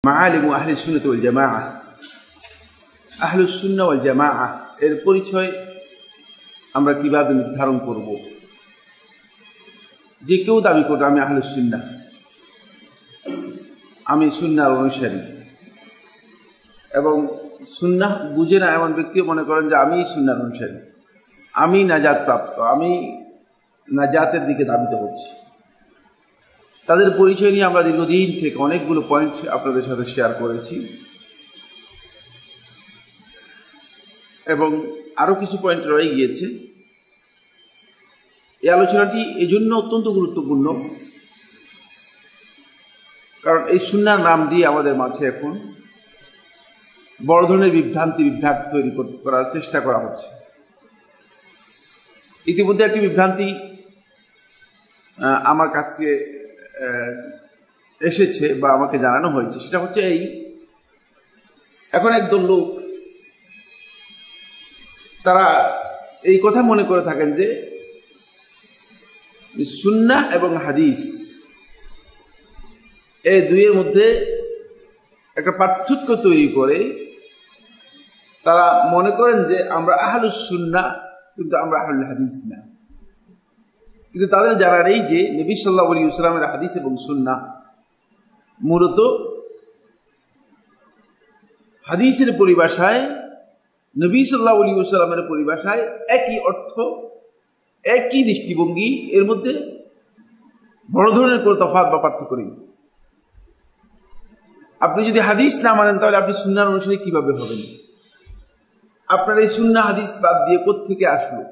মাআলিমু আহলি সুন্নাত ওয়াল জামাআহ, আহলুস সুন্নাহ ওয়াল জামাআহ এর পরিচয় আমরা কিভাবে নির্ধারণ করব? যে কেউ দাবি করবে আমি আহলুস সুন্নাহ, আমি সুন্নাহর অনুসারী, এবং সুন্নাহ বুঝে না এমন ব্যক্তিও মনে করেন যে আমি সুন্নাহর অনুসারী, আমি নাজাত প্রাপ্ত, আমি নাজাতের দিকে ধাবিত হচ্ছি। তাদের পরিচয় নিয়ে আমরা দীর্ঘদিন থেকে অনেকগুলো পয়েন্ট আপনাদের সাথে শেয়ার করেছি, এবং আরো কিছু পয়েন্ট রয়ে গিয়েছে। এই আলোচনাটি এই জন্য অত্যন্ত গুরুত্বপূর্ণ, কারণ এই সুন্নাহর নাম দিয়ে আমাদের মাঝে এখন বড় ধরনের বিভ্রাট তৈরি করার চেষ্টা করা হচ্ছে। ইতিমধ্যে একটি বিভ্রান্তি আমার কাছে এসেছে বা আমাকে জানানো হয়েছে, সেটা হচ্ছে এই, এখন একদল লোক তারা এই কথা মনে করে থাকেন যে সুন্নাহ এবং হাদিস এই দুইয়ের মধ্যে একটা পার্থক্য তৈরি করে তারা মনে করেন যে আমরা আহলুস সুন্নাহ, কিন্তু আমরা আহলুল হাদিস না। কিন্তু তাদের জানা নেই যে নবী সাল্লাল্লাহু আলাইহি ওয়াসাল্লামের হাদিস এবং সুন্নাহ মূলত হাদিসের পরিভাষায়, নবী সাল্লাল্লাহু আলাইহি ওয়াসাল্লামের পরিভাষায় একই অর্থ, একই দৃষ্টিভঙ্গি, এর মধ্যে বড় ধরনের কোনো তফাৎ বা পার্থক্য নেই। আপনি যদি হাদিস না মানেন তাহলে আপনি সুন্নাহর অনুসারী কিভাবে হবেন? আপনার এই সুন্নাহ হাদিস বাদ দিয়ে কোত্থেকে আসলো?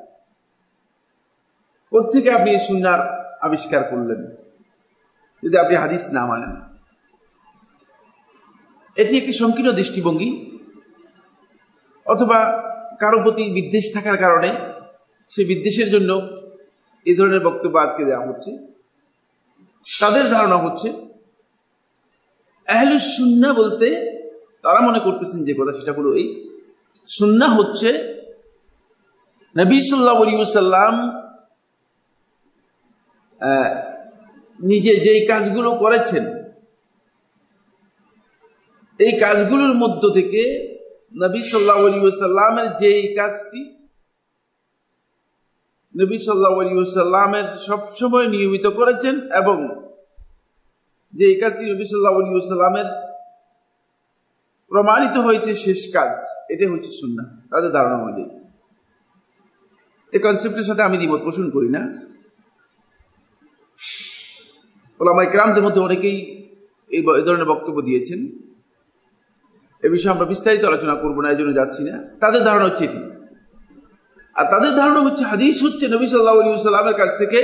কোত্থেকে আপনি এই সুন্নাহর আবিষ্কার করলেন যদি আপনি হাদিস না মানেন? এটি একটি সংকীর্ণ দৃষ্টিভঙ্গি, অথবা কারো প্রতি বিদ্বেষ থাকার কারণে সেই বিদ্বেষের জন্য এই ধরনের বক্তব্য আজকে দেওয়া হচ্ছে। তাদের ধারণা হচ্ছে আহলুস সুন্নাহ বলতে তারা মনে করতেছেন যে কথা, সেটা হলো এই, সুন্নাহ হচ্ছে নবী সাল্লাল্লাহু আলাইহি ওয়াসাল্লাম নিজে যেই কাজগুলো করেছেন, এই কাজগুলোর মধ্য থেকে নবী সাল্লাল্লাহু আলাইহি ওয়াসাল্লামের যেই কাজটি নবী সাল্লাল্লাহু আলাইহি ওয়াসাল্লামের সবসময় নিয়মিত করেছেন, এবং যে কাজটি নবী সাল্লাল্লাহু আলাইহি ওয়াসাল্লামের প্রমাণিত হয়েছে শেষ কাজ, এটাই হচ্ছে সুন্নাহ তাদের ধারণা অনুযায়ী। এই কনসেপ্টের সাথে আমি দ্বিমত পোষণ করি না। উলামায়ে কেরামদের মধ্যে অনেকেই এই ধরনের বক্তব্য দিয়েছেন। এ বিষয়ে আমরা বিস্তারিত আলোচনা করব না, এই জন্য যাচ্ছি না। তাদের ধারণা হচ্ছে এটি, আর তাদের ধারণা হচ্ছে হাদিস হচ্ছে নবী সাল্লাল্লাহু আলাইহি ওয়াসাল্লামের কাছ থেকে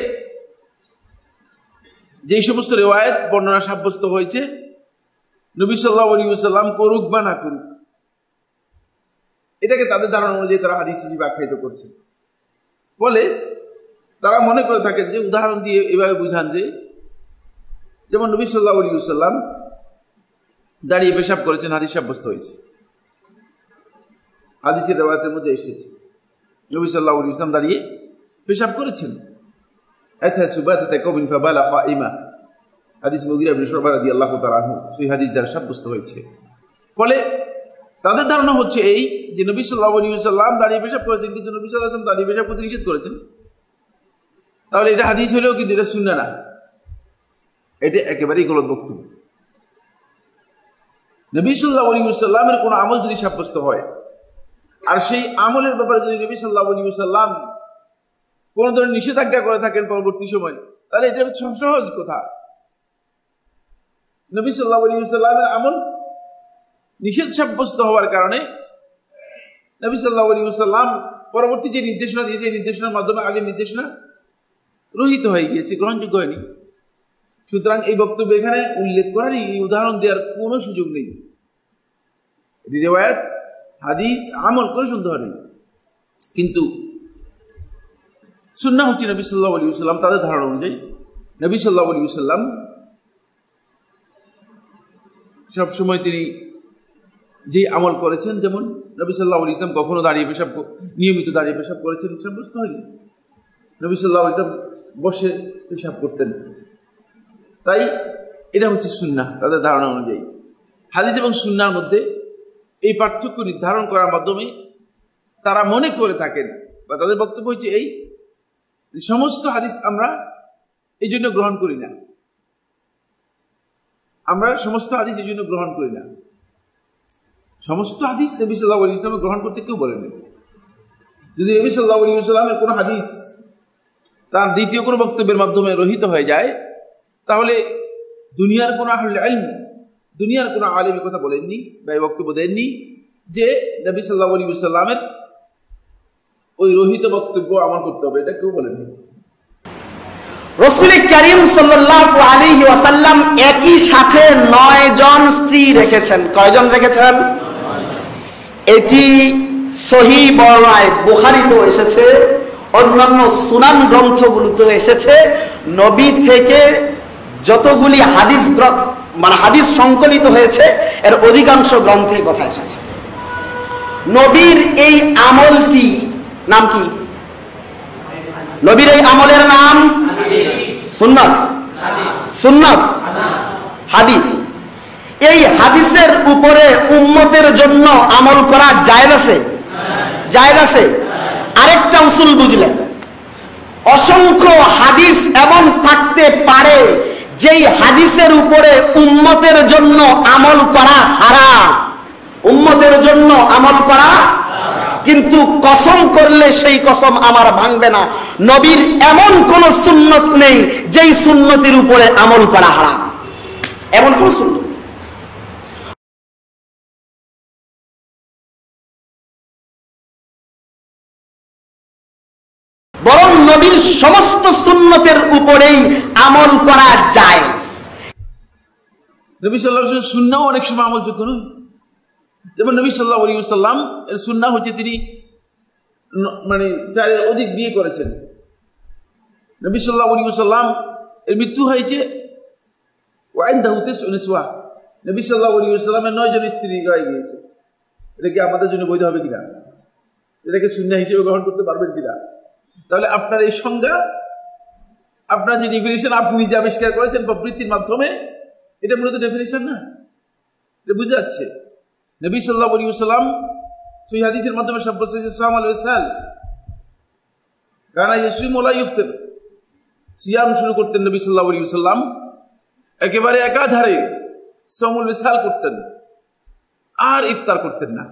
যেই সমস্ত রিওয়ায়াত বর্ণনা সাব্যস্ত হয়েছে নবী সাল্লাল্লাহু আলাইহি ওয়াসাল্লাম করুক বা না করুক, এটাকে তাদের ধারণা অনুযায়ী তারা হাদিস হিসেবে আখ্যায়িত করছে। বলে তারা মনে করে থাকেন যে, উদাহরণ দিয়ে এভাবে বুঝান যে, যেমন নবী সাল্লাল্লাহু আলাইহি ওয়াসাল্লাম দাঁড়িয়ে পেশাব করেছেন, হাদিস সাব্যস্ত হয়েছে, হাদিসের রিওয়ায়াতের মধ্যে এসেছে নবী সাল্লাল্লাহু আলাইহি ওয়াসাল্লাম দাঁড়িয়ে পেশাব করেছেন। হাদিস মুগীরা ইবনে শুবা রাদিয়াল্লাহু তাআলা আনহু, সেই হাদিস দ্বারা সাব্যস্ত হয়েছে। ফলে তাদের ধারণা হচ্ছে এই যে নবী সাল্লাল্লাহু আলাইহি ওয়াসাল্লাম দাঁড়িয়ে পেশাব করেছেন, কিন্তু নবী সাল্লাল্লাহু আলাইহি ওয়াসাল্লাম দাঁড়িয়ে পেশাব করতে নিষেধ করেছেন, তাহলে এটা হাদিস হলেও কিন্তু এটা সুন্নাহ না। এটা একেবারেই গলত বক্তব্য। নবী সাল্লাল্লাহু আলাইহি ওয়াসাল্লামের কোন আমল যদি সাব্যস্ত হয়, আর সেই আমলের ব্যাপারে যদি নবী সাল্লাল্লাহু আলাইহি ওয়াসাল্লাম কোন ধরনের নিষেধাজ্ঞা করে থাকেন পরবর্তী সময়, তাহলে এটা হচ্ছে সহজ কথা। নবী সাল্লাল্লাহু আলাইহি ওয়াসাল্লামের আমল নিষেধ সাব্যস্ত হওয়ার কারণে নবী সাল্লাল্লাহু আলাইহি ওয়াসাল্লাম পরবর্তী যে নির্দেশনা দিয়েছে, এই নির্দেশনার মাধ্যমে আগের নির্দেশনা রহিত হয়ে গিয়েছে, গ্রহণযোগ্য হয়নি। সুতরাং এই বক্তব্য এখানে উল্লেখ করার, এই উদাহরণ দেওয়ার কোনো সুযোগ নেই। রিওয়ায়াত, হাদিস, আমল কোনো সন্দেহ নেই। কিন্তু সুন্নাহ হচ্ছে নবী সাল্লাল্লাহু আলাইহি ওয়াসাল্লাম, তাদের ধারণা অনুযায়ী নবী সাল্লাল্লাহু আলাইহি ওয়াসাল্লাম সবসময় তিনি যে আমল করেছেন, যেমন নবী সাল্লাল্লাহু আলাইহি ওয়াসাল্লাম কখনো নিয়মিত দাঁড়িয়ে পেশাব করেছেন সাব্যস্ত হয়নি। নবী সাল্লাল্লাহু আলাইহি ওয়াসাল্লাম বসে পেশাব করতেন। তাই এটা হচ্ছে সুন্নাহ তাদের ধারণা অনুযায়ী। হাদিস এবং সুন্নাহর মধ্যে এই পার্থক্য নির্ধারণ করার মাধ্যমে তারা মনে করে থাকেন বা তাদের বক্তব্য হচ্ছে এই সমস্ত হাদিস আমরা এই জন্য গ্রহণ করি না, আমরা সমস্ত হাদিস এই জন্য গ্রহণ করি না। সমস্ত হাদিস নবী সাল্লাল্লাহু আলাইহি ওয়াসাল্লাম গ্রহণ করতে কেউ বলেনি। যদি নবী সাল্লাল্লাহু আলাইহি ওয়াসাল্লামের কোনো হাদিস তার দ্বিতীয় কোনো বক্তব্যের মাধ্যমে রহিত হয়ে যায়, তাহলে দুনিয়ার কোনো আহলে ইলম, দুনিয়ার কোনো আলেম কথা বলেননি বা এই বক্তব্য দেননি যে নবী সাল্লাল্লাহু আলাইহি ওয়াসাল্লামের ওই রহিত বক্তব্য আমল করতে হবে, এটা কেউ বলেননি। রাসূল করিম সাল্লাল্লাহু আলাইহি ওয়াসাল্লাম একই সাথে 9 জন স্ত্রী রেখেছেন। কয়জন রেখেছেন? এটি সহিহ বর্ণনায় বুখারীতেও এসেছে, অন্যান্য সুনান গ্রন্থগুলোতেও এসেছে। নবী থেকে যতগুলি হাদিস হাদিস সংকলিত হয়েছে এর অধিকাংশ গ্রন্থে কথা এসেছে। নবীর এই আমলটি নাম কি? নবীর এই আমলের নাম সুন্নাত। সুন্নাত হাদিস। এই হাদিসের উপরে উম্মতের জন্য আমল করা জায়েজ আছে? জায়েজ আছে। আরেকটা উসুল বুঝলেন, অসংখ্য হাদিস এমন থাকতে পারে যেই হাদিসের উপরে উম্মতের জন্য আমল করা হারাম, উম্মতের জন্য আমল করা, কিন্তু কসম করলে সেই কসম আমার ভাঙবে না। নবীর এমন কোন সুন্নত নেই যেই সুন্নতির উপরে আমল করা হারাম, এমন কোন সুন্নত। বরং নবীর সমস্ত সুন্নতের উপরেই আমল করা যায়। নবী সাল্লাল্লাহু আলাইহি ওয়াসাল্লাম সুন্নাহ অনেক সময় আমলযোগ্য নয়। যেমন নবী সাল্লাল্লাহু আলাইহি ওয়াসাল্লাম এর সুন্নাহ হচ্ছে তিনি চারের অধিক বিয়ে করেছেন। নবী সাল্লাল্লাহু আলাইহি ওয়াসাল্লাম এর মৃত্যু হয়েছে ওয়াইনদাহু তিসউ নিসওয়া, নবী সাল্লাল্লাহু আলাইহি ওয়াসাল্লামের 9 জন স্ত্রী রয়ে গিয়েছে। এটা কি আমাদের জন্য বৈধ হবে কিনা? এটাকে সুন্নাহ হিসেবে গ্রহণ করতে পারবেন কিনা? তাহলে আপনার এই সংজ্ঞা, আপনার যে ডেফিনিশন আপনি নিজে আবিষ্কার করেছেন প্রবৃত্তির মাধ্যমে, এটা মূলত ডেফিনিশন না, এটা বুঝে যাচ্ছে। নবী সাল্লাল্লাহু আলাইহি ওয়াসাল্লাম সেই হাদিসের মাধ্যমে সাব্যস্ত হয়েছে সাওমুল ওয়াসাল, কানা ইয়াসুমু লা ইফতার, সিয়াম শুরু করতেন নবী সাল্লাল্লাহু আলাইহি ওয়াসাল্লাম, একেবারে একাধারে সাওমুল ওয়াসাল করতেন আর ইফতার করতেন না।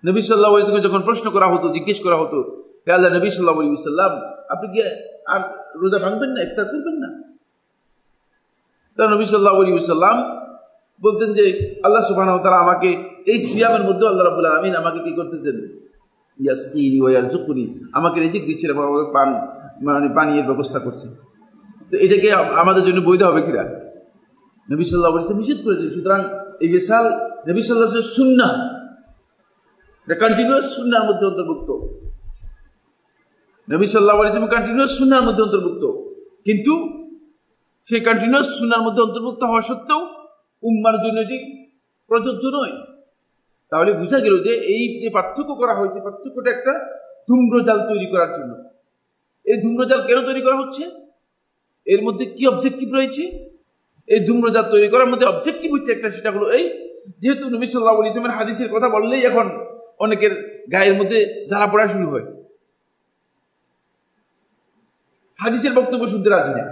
নবী সাল্লাল্লাহু আলাইহি ওয়াসাল্লাম যখন প্রশ্ন করা হতো, জিজ্ঞেস করা হতো, হে আল্লাহ নবী সাল্লাল্লাহু আলাইহি ওয়াসাল্লাম, আপনি কি আর রোজা ভাঙবেন না, ইফতার করবেন না? তা নবী সাল্লাল্লাহু আলাইহি ওয়াসাল্লাম বলতেন যে আল্লাহ সুবহানাহু ওয়া তাআলা আমাকে এই সিয়ামের মধ্যে আল্লাহ রাব্বুল আলামিন আমাকে কি করতেছেন, ইয়াসকিনি ওয়া ইয়ারযুকুনি, আমাকে রিজিক দিচ্ছেন এবং আমাকে পানির ব্যবস্থা করছেন। তো এটাকে আমাদের জন্য বৈধ হবে কিনা? নবী সাল্লাল্লাহু আলাইহি ওয়াসাল্লাম নিষেধ করেছেন। সুতরাং এই বিশাল নবী সাল্লাল্লাহু আলাইহি ওয়াসাল্লাম সুন্নাহ, এটা কন্টিনিউয়াস সুন্নাহর মধ্যে অন্তর্ভুক্ত। নবী সাল্লাল্লাহু আলাইহি ওয়াসাল্লাম কন্টিনিউয়াস সুন্নাহর মধ্যে অন্তর্ভুক্ত, কিন্তু সেই কন্টিনিউয়াস সুন্নাহর মধ্যে অন্তর্ভুক্ত হওয়া সত্ত্বেও উম্মার জন্য এটি প্রযোজ্য নয়। তাহলে বোঝা গেল যে এই যে পার্থক্য করা হয়েছে, পার্থক্যটা একটা ধূম্রজাল তৈরি করার জন্য। এই ধূম্রজাল কেন তৈরি করা হচ্ছে? এর মধ্যে কি অবজেক্টিভ রয়েছে? এই ধূম্রজাল তৈরি করার মধ্যে অবজেক্টিভ হচ্ছে একটা, সেটা হলো এই, যেহেতু নবী সাল্লাল্লাহু আলাইহি ওয়াসাল্লামের হাদিসের কথা বললেই এখন অনেকের গায়ের মধ্যে জ্বালা পড়া শুরু হয়, হাদিসের বক্তব্য শুনতে রাজি না।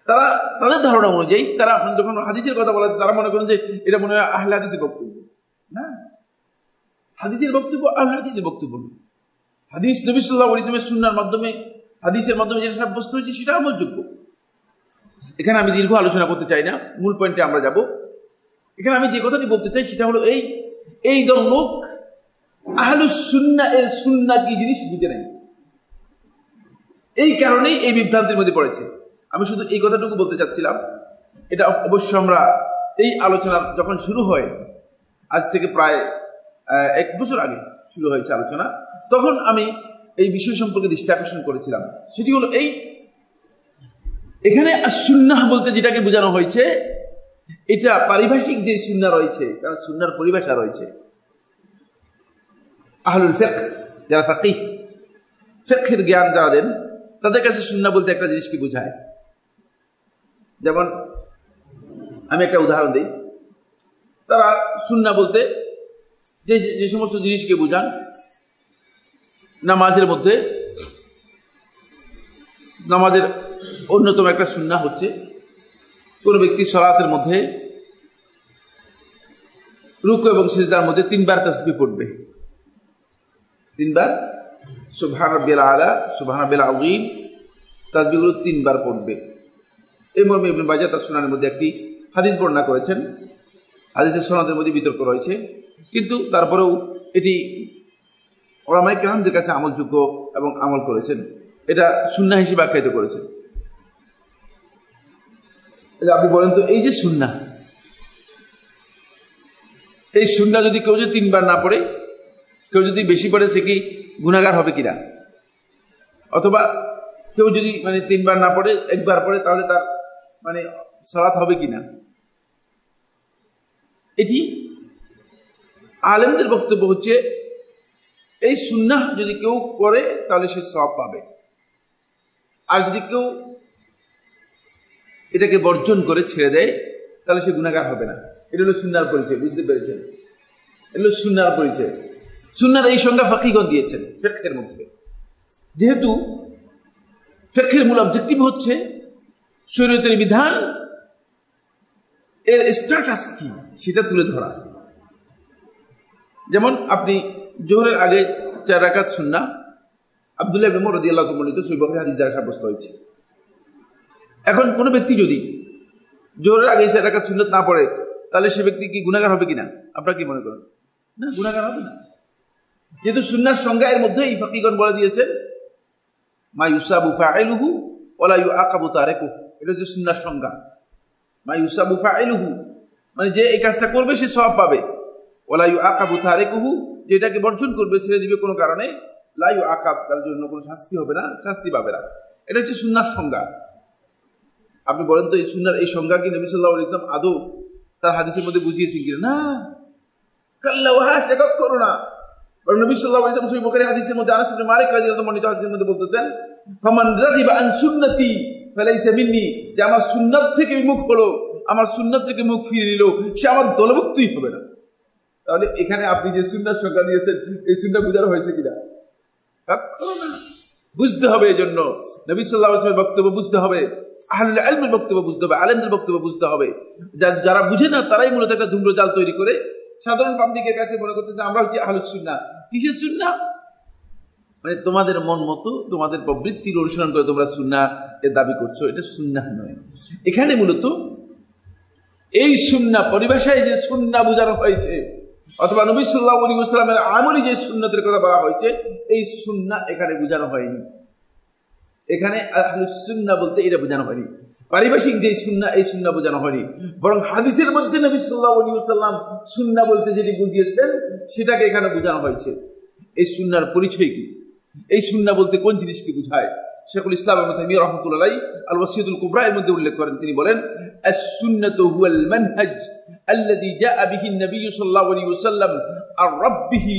তারা তাদের ধারণা অনুযায়ী তারা যখন হাদিসের কথা বলে তারা মনে করেন যে এটা মনে হয় আহলে হাদিসের বক্তব্য। না, হাদিসের বক্তব্য আহলে হাদিসের বক্তব্য না। হাদিস নবী সাল্লাল্লাহু আলাইহি ওয়াসাল্লামের সুন্নাহর মাধ্যমে, হাদিসের মাধ্যমে যেটা সাব্যস্ত হয়েছে সেটা আমলযোগ্য। এখানে আমি দীর্ঘ আলোচনা করতে চাই না, মূল পয়েন্টে আমরা যাব। এখানে আমি যে কথাটি বলতে চাই সেটা হলো এই দল লোক আহলুস সুন্নাহ এর সুন্নাহ কি জিনিস বুঝে নেই, এই কারণেই এই বিভ্রান্তির মধ্যে পড়েছে। আমি শুধু এই কথাটুকু বলতে চাচ্ছিলাম। এটা অবশ্য আমরা এই আলোচনা যখন শুরু হয়, আজ থেকে প্রায় 1 বছর আগে শুরু হয়েছে আলোচনা, তখন আমি এই বিষয় সম্পর্কে দৃষ্টি আকর্ষণ করেছিলাম। সেটি হলো এখানে সুন্নাহ বলতে যেটাকে বোঝানো হয়েছে, এটা পারিভাষিক যে সুন্নাহ রয়েছে, কারণ সুন্নাহর পরিভাষা রয়েছে। আহলুল ফিকহ, যারা ফাকিহ, ফিকহের জ্ঞান যারা দেন, তাদের কাছে সুন্নাহ বলতে একটা জিনিসকে বোঝায়। যেমন আমি একটা উদাহরণ দিই। তারা সুন্নাহ বলতে যে সমস্ত জিনিসকে বোঝান, নামাজের মধ্যে নামাজের অন্যতম একটা সুন্নাহ হচ্ছে কোন ব্যক্তি সালাতের মধ্যে রুকু এবং সিজদার মধ্যে 3 বার তাসবিহ পড়বে, 3 বার সুবহান রাব্বিয়াল আলা, সুবহান রাব্বিল আযীম, তাসবিহগুলো 3 বার পড়বে। এই মর্মে ইবনে মাজাহ তার সুনানের মধ্যে একটি হাদিস বর্ণনা করেছেন। হাদিসের সনদের মধ্যে বিতর্ক রয়েছে, কিন্তু তারপরেও এটি উলামায়ে কেরামদের কাছে আমলযোগ্য এবং আমল করেছেন, এটা সুন্নাহ হিসেবে আখ্যায়িত করেছেন। আপনি বলেন তো, এই যে সুন্নাহ, এই সুন্নাহ যদি কেউ যদি 3 বার না পড়ে, কেউ যদি বেশি পড়ে, সে কি গুনাহগার হবে কিনা? অথবা কেউ যদি 3 বার না পড়ে, 1 বার পড়ে, তাহলে তার সালাত হবে কিনা? এটি আলেমদের বক্তব্য হচ্ছে, এই সুন্নাহ যদি কেউ করে তাহলে সে সওয়াব পাবে, আর যদি কেউ এটাকে বর্জন করে ছেড়ে দেয় তাহলে সে গুনাহগার হবে না। এটা হলো সুন্নাহর পরিচয়, বুঝতে পেরেছেন? এটা হলো সুন্নাহর পরিচয়। সুন্নাহর এই সংজ্ঞা ফকিহগণ দিয়েছেন ফিকহের মধ্যে। যেহেতু ফিকহের মূল অবজেক্টিভ হচ্ছে শরীয়তের বিধান এর স্ট্যাটাস কি সেটা তুলে ধরা। যেমন আপনি জোহরের আগে 4 রাকাত সুন্নাহ আব্দুল্লাহ ইবনে উমর রাদিয়াল্লাহু আনহু বর্ণিত সহিহ বুখারী হাদিস দ্বারা সাব্যস্ত হয়েছে। এখন কোন ব্যক্তি যদি জোহরের আগে 4 রাকাত সুন্নাত না পড়ে, তাহলে সে ব্যক্তি কি গুনাহগার হবে কিনা? আপনারা কি মনে করেন? না, গুনাহগার হবে না। যেহেতু সুন্নাহর সংজ্ঞা এর মধ্যে এই ফকিহগণ বলে দিয়েছেন, মা ইউসাবু ফাইলুহু ওয়ালা ইউআকাবু তারিকুহু। এটা হচ্ছে সুন্নাহর সংজ্ঞা। মা ইউসাবু ফাইলুহু যে এই কাজটা করবে সে সওয়াব পাবে, ওয়ালা ইউআকাবু তারিকুহু যেটাকে বর্জন করবে, ছেড়ে দিবে কোনো কারণে, লা ইউআকাব, তার জন্য কোনো শাস্তি হবে না, শাস্তি পাবে না। এটা হচ্ছে সুন্নাহর সংজ্ঞা। আপনি বলেন তো, এই সুন্নাহর এই সংজ্ঞা কি নবী সাল্লাল্লাহু আলাইহি ওয়াসাল্লাম আদৌ তার হাদিসের মধ্যে বুঝিয়েছেন কিনা? না, কাল্লা ওয়া হাশা, করো না। বরং নবী সাল্লাল্লাহু আলাইহি ওয়াসাল্লাম সহিহ বুখারী হাদিসের মধ্যে আনাস ইবনে মালিক রাদিয়াল্লাহু আনহু হাদিসের মধ্যে বলতেছেন, ফামান রাগিবা আন সুন্নতি ফালাইসা মিন্নি, যে আমার সুন্নাত থেকে বিমুখ হলো, আমার সুন্নাত থেকে মুখ ফিরিয়ে নিল, সে আমার দলভুক্তই হবে না। তাহলে এখানে আপনি যে সুন্নাহর সংজ্ঞা দিয়েছেন, এই সুন্নাহ বুঝানো হয়েছে কিনা? বুঝতে হবে। এই জন্য নবী সাল্লাল্লাহু আলাইহি ওয়াসাল্লামের বক্তব্য বুঝতে হবে, আহলুল ইলমের বক্তব্য বুঝতে হবে, আলেমদের বক্তব্য বুঝতে হবে। যারা বুঝে না তারাই মূলত একটা ধূম্রজাল তৈরি করে সাধারণ পাবলিকের কাছে মনে করতে যে আমরা হচ্ছি আহলুস সুন্নাহ। কিসের সুন্নাহ? তোমাদের মন মতো, তোমাদের প্রবৃত্তির অনুসরণ করে তোমরা সুন্নাহ এর দাবি করছো, এটা সুন্নাহ নয়। এখানে মূলত এই সুন্নাহ পরিভাষায় যে সুন্নাহ বোঝানো হয়েছে, অথবা নবী সাল্লাল্লাহু আলাইহি ওয়াসাল্লামের আমলি যে সুন্নাতের কথা বলা হয়েছে, এই সুন্নাহ এখানে বোঝানো হয়নি। এখানে আহলুস সুন্নাহ বলতে এটা বোঝানো হয়নি, পারিভাষিক যে সুন্নাহ, এই সুন্নাহ বোঝানো হয়নি। বরং হাদিসের মধ্যে নবী সাল্লাল্লাহু আলাইহি ওয়াসাল্লাম সুন্নাহ বলতে যেটি বুঝিয়েছেন সেটাকে এখানে বোঝানো হয়েছে। এই সুন্নাহর পরিচয় কি? এই সুন্নাহ বলতে কোন জিনিসকে বোঝায়? শেখুল ইসলাম ইবনে তাইমিয়া রাহমাতুল্লাহি আলাইহি আল ওয়াসিয়াতুল কুবরা এর মধ্যে উল্লেখ করেন। তিনি বলেন, আস-সুন্নাতু হুয়াল মানহাজ আল্লাযী জাআ বিহি নবী সাল্লাল্লাহু আলাইহি ওয়াসাল্লাম আর রাব্বিহি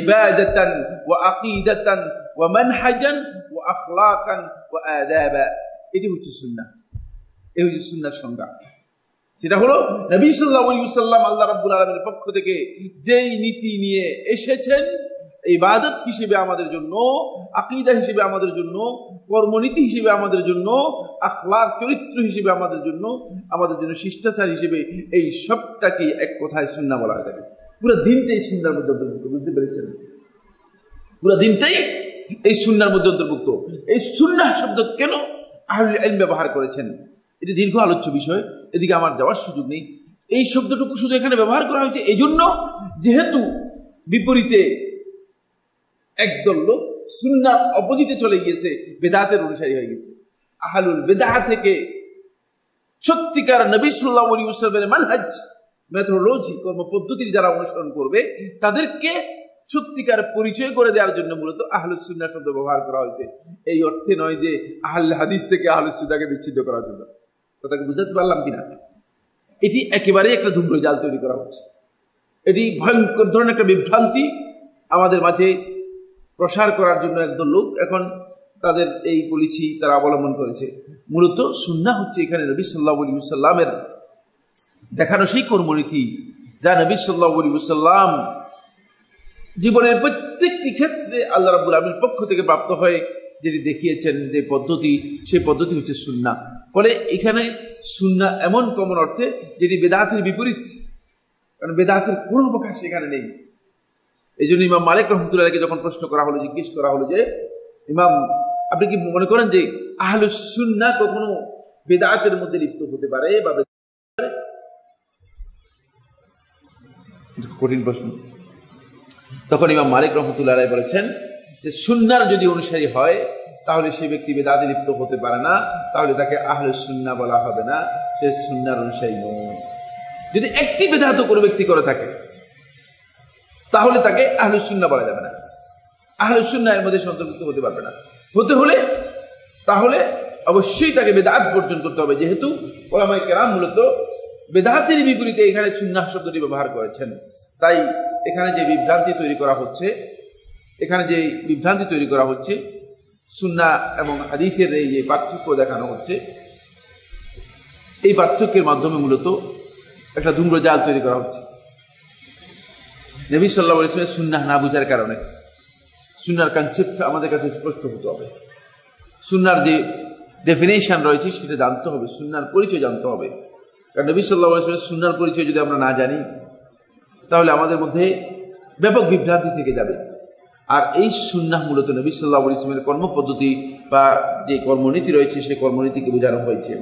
ইবাদাতান ওয়া আকীদাতান ওয়া মানহাজান ওয়া আখলাকান ওয়া আদাবা। এটি হচ্ছে সুন্নাহ। এই হচ্ছে সুন্নাহর সংজ্ঞা। সেটা হলো নবী সাল্লাল্লাহু আলাইহি ওয়াসাল্লাম আল্লাহ রাব্বুল আলামিনের পক্ষ থেকে যেই নীতি নিয়ে এসেছেন, ইবাদত হিসেবে আমাদের জন্য, আকীদা হিসেবে আমাদের জন্য, কর্মনীতি হিসেবে আমাদের জন্য, আখলাক চরিত্র হিসেবে আমাদের জন্য শিষ্টাচার হিসেবে, এই সবটাকে এক কথায় সুন্নাহ বলা হয়। পুরো দিনটাই সুন্নাহর মধ্যে অন্তর্ভুক্ত, বুঝতে পেরেছেন? পুরো দিনটাই এই সুন্নাহর মধ্যে অন্তর্ভুক্ত। এই সুন্নাহ শব্দ কেন আহলুল ইলম ব্যবহার করেছেন, এটি দীর্ঘ আলোচ্য বিষয়, এদিকে আমার যাওয়ার সুযোগ নেই। এই শব্দটুকু শুধু এখানে ব্যবহার করা হয়েছে এই জন্য, যেহেতু বিপরীতে একদল লোক সুন্নাহর অপোজিটে চলে গিয়েছে, বেদাতের অনুসারী হয়ে গেছে। আহলুল বিদআহ থেকে সত্যিকার নবী সাল্লাল্লাহু আলাইহি ওয়াসাল্লামের মানহাজ, মেথোডোলজি, কর্মপদ্ধতির যারা অনুসরণ করবে, তাদেরকে সত্যিকার পরিচয় করে দেওয়ার জন্য মূলত আহলুস সুন্নাহ শব্দ ব্যবহার করা হয়েছে। এই অর্থে নয় যে আহলে হাদিস থেকে আহলুস সুন্নাহকে বিচ্ছিন্ন করার জন্য। কথাকে বুঝাতে পারলাম কিনা? এটি একেবারে একটা ধূম্রজাল তৈরি করা হচ্ছে। এটি ভয়ঙ্কর ধরনের একটা বিভ্রান্তি আমাদের মাঝে প্রসার করার জন্য একদল লোক এখন তাদের এই পলিসি তারা অবলম্বন করেছে। মূলত সুন্নাহ হচ্ছে এখানে নবী সাল্লাল্লাহু আলাইহি ওয়াসাল্লামের দেখানো সেই কর্মনীতি যা নবী সাল্লাল্লাহু আলাইহি ওয়াসাল্লাম জীবনের প্রত্যেকটি ক্ষেত্রে আল্লাহ রাব্বুল আলামিনের পক্ষ থেকে প্রাপ্ত হয়ে যেটি দেখিয়েছেন যে পদ্ধতি, সেই পদ্ধতি হচ্ছে সুন্নাহ। ফলে এখানে সুন্নাহ এমন কমন অর্থে যেটি বেদাতের বিপরীত, কারণ বেদাতের কোনো অবকাশ সেখানে নেই। এই জন্য ইমাম মালিক রহমতুল্লাহকে যখন প্রশ্ন করা হলো, জিজ্ঞেস করা হলো যে ইমাম, আপনি কি মনে করেন যে আহলুস সুন্নাহ কখনো বেদাতের মধ্যে লিপ্ত হতে পারে বা কঠিন প্রশ্ন। তখন ইমাম মালিক রহমতুল্লাহ বলেছেন যে সুন্নাহর যদি অনুসারী হয় তাহলে সেই ব্যক্তি বেদাতে লিপ্ত হতে পারে না, তাহলে তাকে আহলুস সুন্নাহ বলা হবে না, সে সুন্নাহর অনুসারী নয়। যদি একটি বেদাত কোনো ব্যক্তি করে থাকে তাহলে তাকে আহলুস সুন্নাহ বলা যাবে না, আহলুস সুন্নাহ এর মধ্যে অন্তর্ভুক্ত হতে পারবে না। হতে হলে তাহলে অবশ্যই তাকে বেদাত বর্জন করতে হবে, যেহেতু উলামায়ে কেরাম মূলত বেদাতের বিপরীতে এখানে সুন্নাহ শব্দটি ব্যবহার করেছেন। তাই এখানে যে বিভ্রান্তি তৈরি করা হচ্ছে, সুন্নাহ এবং হাদিসের এই যে পার্থক্য দেখানো হচ্ছে, এই পার্থক্যের মাধ্যমে মূলত একটা ধূম্রজাল তৈরি করা হচ্ছে। নবী সাল্লাল্লাহু আলাইহি ওয়াসাল্লাম সুন্নাহ না বুঝার কারণে সুন্নাহর কনসেপ্ট আমাদের কাছে স্পষ্ট হতে হবে, সুন্নাহর যে ডেফিনেশন রয়েছে সেটা জানতে হবে, সুন্নাহর পরিচয় জানতে হবে। কারণ নবী সাল্লাল্লাহু আলাইহি ওয়াসাল্লাম সুন্নাহর পরিচয় যদি আমরা না জানি তাহলে আমাদের মধ্যে ব্যাপক বিভ্রান্তি থেকে যাবে। আর এই সুন্নাহ মূলত নবী সাল্লাল্লাহু আলাইহি ওয়াসাল্লামের কর্মপদ্ধতি বা যে কর্মনীতি রয়েছে সেই কর্মনীতিকে বোঝানো হয়েছে।